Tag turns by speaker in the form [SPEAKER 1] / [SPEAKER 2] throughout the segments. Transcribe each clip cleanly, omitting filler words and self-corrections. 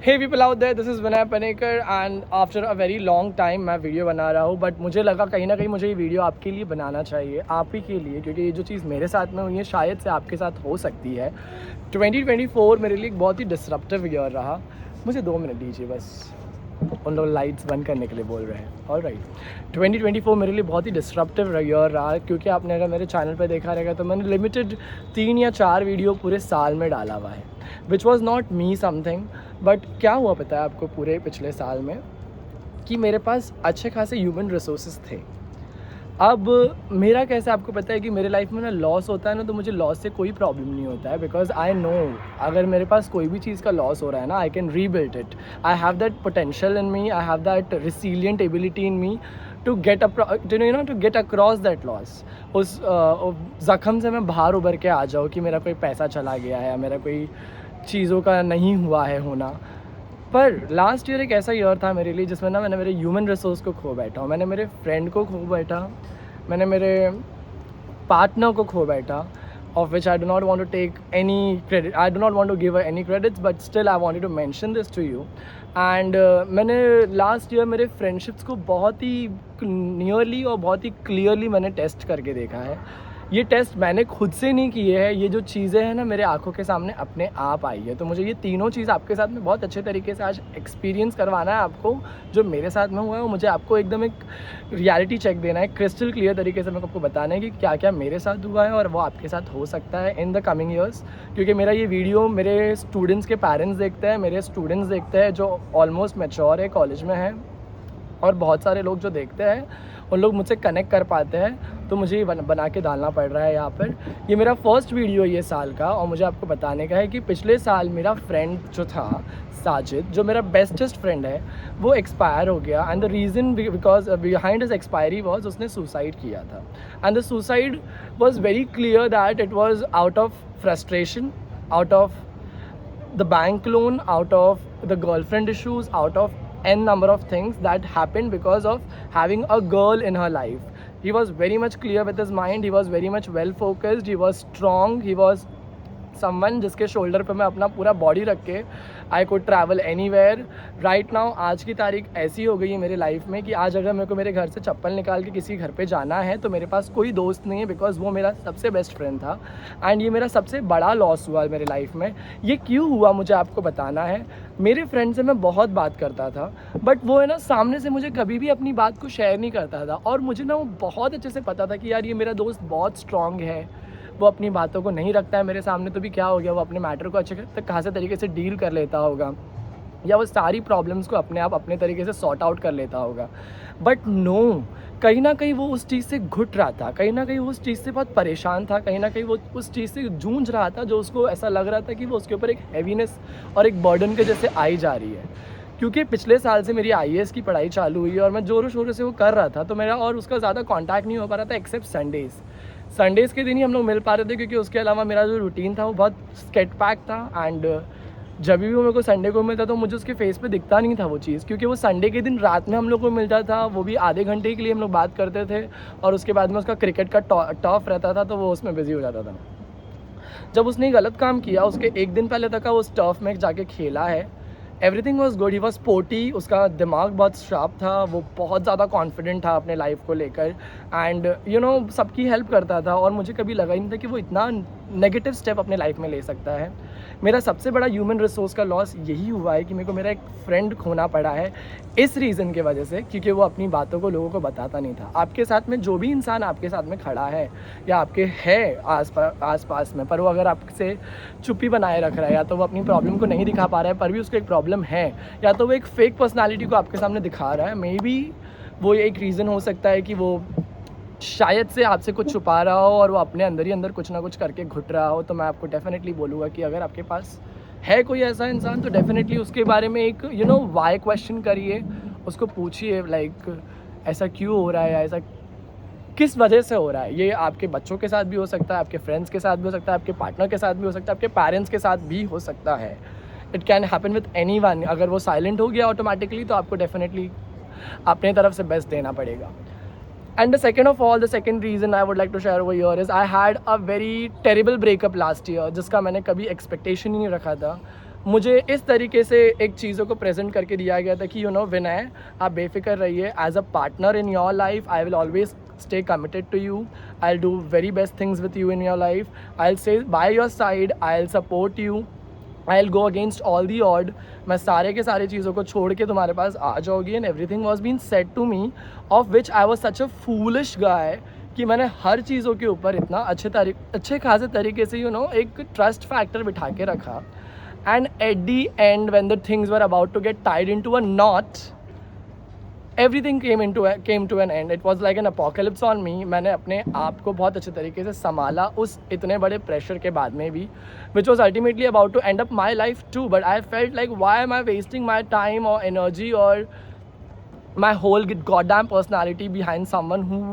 [SPEAKER 1] Hey people out there, this is Vinay Panikar and after a very long time मैं video बना रहा हूँ but मुझे लगा कहीं ना कहीं मुझे ये वीडियो आपके लिए बनाना चाहिए, आप ही के लिए, क्योंकि ये जो चीज़ मेरे साथ में हुई है शायद से आपके साथ हो सकती है। 2024 मेरे लिए एक बहुत ही डिसरप्टिव ईयर रहा। मुझे 2 मिनट दीजिए बस, उन लोग लाइट्स बंद करने के लिए बोल रहे हैं। ऑलराइट, 2024 मेरे लिए बहुत ही डिसरप्टिव ईयर रहा, क्योंकि आपने अगर मेरे चैनल पे देखा रहेगा तो मैंने लिमिटेड 3 या 4 वीडियो पूरे साल में डाला हुआ है, which was not me something. But क्या हुआ पता है आपको पूरे पिछले साल में, कि मेरे पास अच्छे खासे ह्यूमन रिसोर्सेज थे। अब मेरा कैसे आपको पता है कि मेरे लाइफ में ना लॉस होता है ना, तो मुझे लॉस से कोई प्रॉब्लम नहीं होता है, बिकॉज आई नो अगर मेरे पास कोई भी चीज़ का लॉस हो रहा है ना, I can rebuild it. I have that potential in me, I have that resilient ability in me to get to get across that loss. उस ज़ख्म से मैं बाहर उभर के आ जाऊँ कि मेरा कोई पैसा चला गया है या मेरा कोई चीज़ों का नहीं हुआ है होना। पर लास्ट ईयर एक ऐसा ईयर था मेरे लिए जिसमें ना मैंने मेरे ह्यूमन रिसोर्स को खो बैठा हूँ, मैंने मेरे फ्रेंड को खो बैठा, मैंने मेरे पार्टनर को खो बैठा, of which I do not want to take any credit, I do not want to give her any credits, but still I wanted to mention this to you. And मैंने last year मेरे friendships को बहुत ही nearly और बहुत ही clearly मैंने test करके देखा है। ये टेस्ट मैंने खुद से नहीं किए हैं, ये जो चीज़ें हैं ना मेरे आंखों के सामने अपने आप आई है। तो मुझे ये तीनों चीज़ आपके साथ में बहुत अच्छे तरीके से आज एक्सपीरियंस करवाना है आपको। जो मेरे साथ में हुआ है वो मुझे आपको एकदम एक रियलिटी चेक देना है, क्रिस्टल क्लियर तरीके से मेरे को आपको बताना है कि क्या क्या मेरे साथ हुआ है और वो आपके साथ हो सकता है इन द कमिंग ईयर्स। क्योंकि मेरा ये वीडियो मेरे स्टूडेंट्स के पेरेंट्स देखते हैं, मेरे स्टूडेंट्स देखते हैं जो ऑलमोस्ट मैच्योर है, कॉलेज में है, और बहुत सारे लोग जो देखते हैं उन लोग मुझसे कनेक्ट कर पाते हैं। तो मुझे ये बना के डालना पड़ रहा है यहाँ पर। ये मेरा फर्स्ट वीडियो ये साल का, और मुझे आपको बताने का है कि पिछले साल मेरा फ्रेंड जो था साजिद, जो मेरा बेस्टेस्ट फ्रेंड है, वो एक्सपायर हो गया। And the reason because behind his expiry was उसने सुसाइड किया था। And the suicide was very clear that it was out of frustration, out of the bank loan, out of the girlfriend issues, out of n number of things that happened because of having a girl in her life. He was very much clear with his mind, he was very much well focused, he was strong, he was someone जिसके shoulder पे मैं अपना पूरा body रख के I could travel anywhere. Right now आज की तारीख ऐसी हो गई है मेरे लाइफ में कि आज अगर मेरे को मेरे घर से चप्पल निकाल के किसी घर पे जाना है तो मेरे पास कोई दोस्त नहीं है, बिकॉज वो मेरा सबसे बेस्ट फ्रेंड था। एंड ये मेरा सबसे बड़ा लॉस हुआ मेरे लाइफ में। ये क्यों हुआ मुझे आपको बताना है। मेरे फ्रेंड से मैं बहुत बात करता था, बट वो है ना सामने से मुझे कभी भी अपनी बात को शेयर नहीं करता था, और मुझे ना वो बहुत अच्छे से पता था कि यार ये मेरा दोस्त बहुत स्ट्रॉन्ग है, वो अपनी बातों को नहीं रखता है मेरे सामने, तो भी क्या हो गया, वो अपने मैटर को अच्छे खासे तरीके से डील कर लेता होगा, या वो सारी प्रॉब्लम्स को अपने आप अपने तरीके से सॉर्ट आउट कर लेता होगा। बट नो, कहीं ना कहीं वो उस चीज़ से घुट रहा था, कहीं ना कहीं वो उस चीज़ से बहुत परेशान था, कहीं ना कहीं वो उस चीज़ से जूझ रहा था, जो उसको ऐसा लग रहा था कि वो उसके ऊपर एक हैवीनेस और एक बर्डन के जैसे आई जा रही है। क्योंकि पिछले साल से मेरी IAS की पढ़ाई चालू हुई और मैं ज़ोरों शोरों से वो कर रहा था, तो मेरा और उसका ज़्यादा कॉन्टैक्ट नहीं हो पा रहा था एक्सेप्ट संडेज़ के दिन ही हम लोग मिल पा रहे थे, क्योंकि उसके अलावा मेरा जो रूटीन था वो बहुत स्केट पैक था। एंड जब भी वो मेरे को संडे को मिलता तो मुझे उसके फेस पे दिखता नहीं था वो चीज़, क्योंकि वो संडे के दिन रात में हम लोग को मिलता था, वो भी आधे घंटे के लिए हम लोग बात करते थे, और उसके बाद में उसका क्रिकेट का टर्फ रहता था तो वो उसमें बिजी हो जाता था। जब उसने गलत काम किया, उसके एक दिन पहले तक उस टर्फ में जाके खेला है, everything was good, he was sporty, उसका दिमाग बहुत शार्प था, वो बहुत ज़्यादा कॉन्फिडेंट था अपने लाइफ को लेकर, एंड सबकी हेल्प करता था, और मुझे कभी लगा ही नहीं था कि वो इतना नेगेटिव स्टेप अपने लाइफ में ले सकता है। मेरा सबसे बड़ा ह्यूमन रिसोर्स का लॉस यही हुआ है कि मेरे को मेरा एक फ्रेंड खोना पड़ा है, इस रीज़न के वजह से, क्योंकि वो अपनी बातों को लोगों को बताता नहीं था। आपके साथ में जो भी इंसान आपके साथ में खड़ा है या आपके है आस पास में, पर वो अगर आपसे चुप्पी बनाए रख रहा है, या तो वो अपनी प्रॉब्लम को नहीं दिखा पा रहा है पर भी उसको एक प्रॉब्लम है, या तो वो एक फेक पर्सनालिटी को आपके सामने दिखा रहा है, मे बी वो एक रीज़न हो सकता है कि वो शायद से आपसे कुछ छुपा रहा हो और वो अपने अंदर ही अंदर कुछ ना कुछ करके घुट रहा हो। तो मैं आपको डेफिनेटली बोलूँगा कि अगर आपके पास है कोई ऐसा इंसान, तो डेफिनेटली उसके बारे में एक वाई क्वेश्चन करिए, उसको पूछिए लाइक ऐसा क्यों हो रहा है, या ऐसा किस वजह से हो रहा है। ये आपके बच्चों के साथ भी हो सकता है, आपके फ्रेंड्स के साथ भी हो सकता है, आपके पार्टनर के साथ भी हो सकता है, आपके पेरेंट्स के साथ भी हो सकता है। It can happen with any one. अगर वो साइलेंट हो गया ऑटोमेटिकली, तो आपको डेफिनेटली अपने तरफ से बेस्ट देना पड़ेगा। And the second reason I would like to share over here is I had a very terrible breakup last year, जिसका मैंने कभी एक्सपेक्टेशन ही नहीं रखा था। मुझे इस तरीके से एक चीज़ों को प्रेजेंट करके दिया गया था कि यू नो विनय, आप बेफिक्र रहिए, as a partner in your life I will always stay committed to you. I'll do very best things with you in your life. I'll stay by your side. I'll support you. I'll go against all the odd. मैं सारे के सारे चीज़ों को छोड़ के तुम्हारे पास आ जाऊँगी. And everything was being said to me, of which I was such a foolish guy कि मैंने हर चीज़ों के ऊपर इतना अच्छे खासे तरीके से यू नो एक ट्रस्ट फैक्टर बिठा के रखा. And at the end, when the things were about to get tied into a knot, everything came to an end. It was like an apocalypse on me. मैंने अपने आप को बहुत अच्छे तरीके से संभाला उस इतने बड़े प्रेशर के बाद में भी, which was ultimately about to end up my life too. But I felt like, why am I wasting my time or energy or my whole goddamn personality behind someone who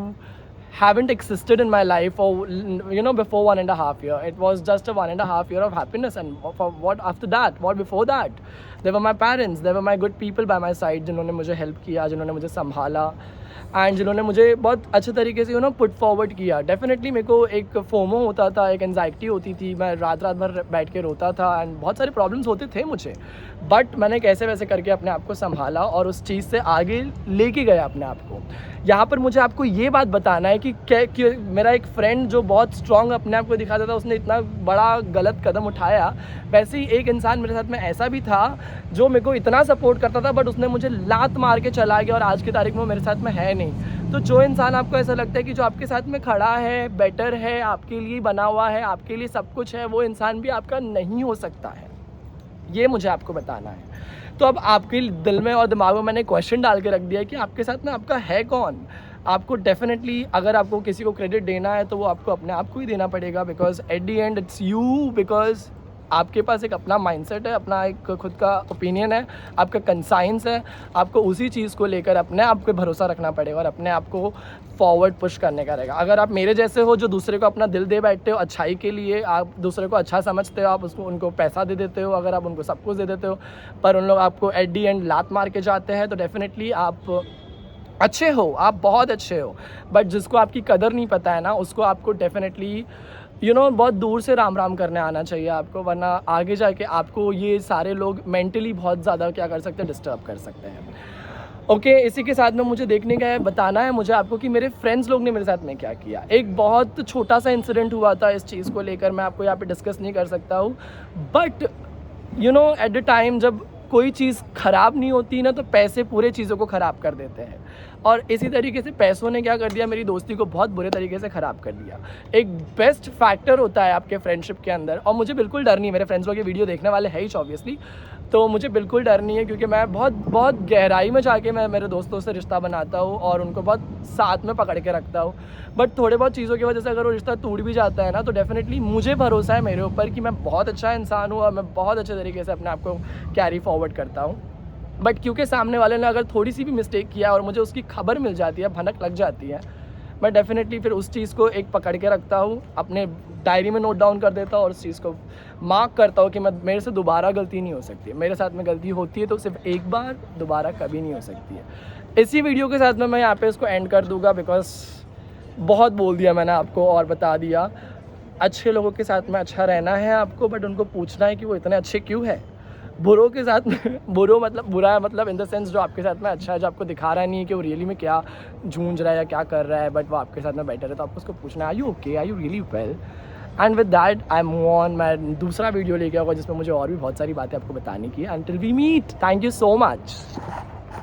[SPEAKER 1] haven't existed in my life for you know before 1.5 years. It was just a 1.5 year of happiness, and for what after that, what before that, they were my parents, they were my good people by my side, जिन्होंने मुझे help किया, जिन्होंने मुझे संभाला and जिन्होंने मुझे बहुत अच्छे तरीके से यू नो पुट फॉरवर्ड किया. डेफिनेटली मेरे को एक फोमो होता था, एक एंजाइटी होती थी, मैं रात भर बैठ के रोता था एंड बहुत सारे प्रॉब्लम्स होते थे मुझे, बट मैंने कैसे वैसे करके अपने आप को संभाला और उस चीज़ से आगे लेके गया अपने आप को. यहाँ पर मुझे आपको ये बात बताना है कि मेरा एक फ्रेंड जो बहुत स्ट्रॉन्ग अपने आप को दिखाता था, उसने इतना बड़ा गलत कदम उठाया. वैसे ही एक इंसान मेरे साथ में ऐसा भी था जो मेरे को इतना सपोर्ट करता था, बट उसने मुझे लात मार के चला गया और आज की तारीख में वो मेरे साथ में है नहीं. तो जो इंसान आपको ऐसा लगता है कि जो आपके साथ में खड़ा है, बेटर है, आपके लिए बना हुआ है, आपके लिए सब कुछ है, वो इंसान भी आपका नहीं हो सकता है. ये मुझे आपको बताना है. तो अब आपके दिल में और दिमाग में मैंने क्वेश्चन डाल के रख दिया है कि आपके साथ में आपका है कौन. आपको डेफिनेटली अगर आपको किसी को क्रेडिट देना है तो वो आपको अपने आप को ही देना पड़ेगा, because at the and it's you. Because आपके पास एक अपना माइंडसेट है, अपना एक खुद का ओपिनियन है, आपका कंसाइंस है. आपको उसी चीज़ को लेकर अपने आप पे भरोसा रखना पड़ेगा और अपने आप को फॉरवर्ड पुश करने का रहेगा. अगर आप मेरे जैसे हो जो दूसरे को अपना दिल दे बैठते हो अच्छाई के लिए, आप दूसरे को अच्छा समझते हो, आप उनको पैसा दे देते हो, अगर आप उनको सब कुछ दे देते हो, पर उन लोग आपको एट दी एंड लात मार के जाते हैं, तो डेफिनेटली आप अच्छे हो, आप बहुत अच्छे हो. बट जिसको आपकी कदर नहीं पता है ना, उसको आपको डेफिनेटली यू नो बहुत दूर से राम राम करने आना चाहिए आपको, वरना आगे जाके आपको ये सारे लोग मेंटली बहुत ज़्यादा क्या कर सकते हैं, डिस्टर्ब कर सकते हैं. ओके, इसी के साथ में मुझे देखने का है, बताना है मुझे आपको कि मेरे फ्रेंड्स लोग ने मेरे साथ में क्या किया. एक बहुत छोटा सा इंसिडेंट हुआ था इस चीज़ को लेकर, मैं आपको यहाँ पे डिस्कस नहीं कर सकता हूँ, but you know at the time जब कोई चीज़ ख़राब नहीं होती ना, तो पैसे पूरे चीज़ों को ख़राब कर देते हैं. और इसी तरीके से पैसों ने क्या कर दिया, मेरी दोस्ती को बहुत बुरे तरीके से ख़राब कर दिया. एक बेस्ट फैक्टर होता है आपके फ्रेंडशिप के अंदर, और मुझे बिल्कुल डर नहीं, मेरे फ्रेंड्स लोग ये वीडियो देखने वाले हैं ही ऑब्वियसली, तो मुझे बिल्कुल डर नहीं है, क्योंकि मैं बहुत गहराई में जाके मैं मेरे दोस्तों से रिश्ता बनाता हूँ और उनको बहुत साथ में पकड़ के रखता हूँ. बट थोड़े बहुत चीज़ों की वजह से अगर वो रिश्ता टूट भी जाता है ना, तो डेफिनेटली मुझे भरोसा है मेरे ऊपर कि मैं बहुत अच्छा इंसान हूँ और मैं बहुत अच्छे तरीके से अपने आप को कैरी फॉरवर्ड करता हूँ. बट क्योंकि सामने वाले ने अगर थोड़ी सी भी मिस्टेक किया और मुझे उसकी खबर मिल जाती है, भनक लग जाती है, मैं डेफिनेटली फिर उस चीज़ को एक पकड़ के रखता हूँ, अपने डायरी में नोट डाउन कर देता हूँ और उस चीज़ को मार्क करता हूँ कि मेरे से दोबारा गलती नहीं हो सकती है. मेरे साथ में गलती होती है तो सिर्फ एक बार, दोबारा कभी नहीं हो सकती है. इसी वीडियो के साथ में मैं यहाँ पे इसको एंड कर दूँगा, बिकॉज बहुत बोल दिया मैंने आपको और बता दिया. अच्छे लोगों के साथ में अच्छा रहना है आपको, बट उनको पूछना है कि वो इतने अच्छे क्यों है. बुरों के साथ में बुरा है मतलब इन द सेंस जो आपके साथ में अच्छा है, जो आपको दिखा रहा नहीं है कि वो रियली में क्या झूंझ रहा है या क्या कर रहा है, बट वो आपके साथ में बेटर है, तो आपको उसको पूछना है, are you okay, are you really well. And with that I move on. मैं दूसरा वीडियो लेके आऊँगा जिसमें मुझे और भी बहुत सारी बातें आपको बताने की है. Until we meet, thank you so much.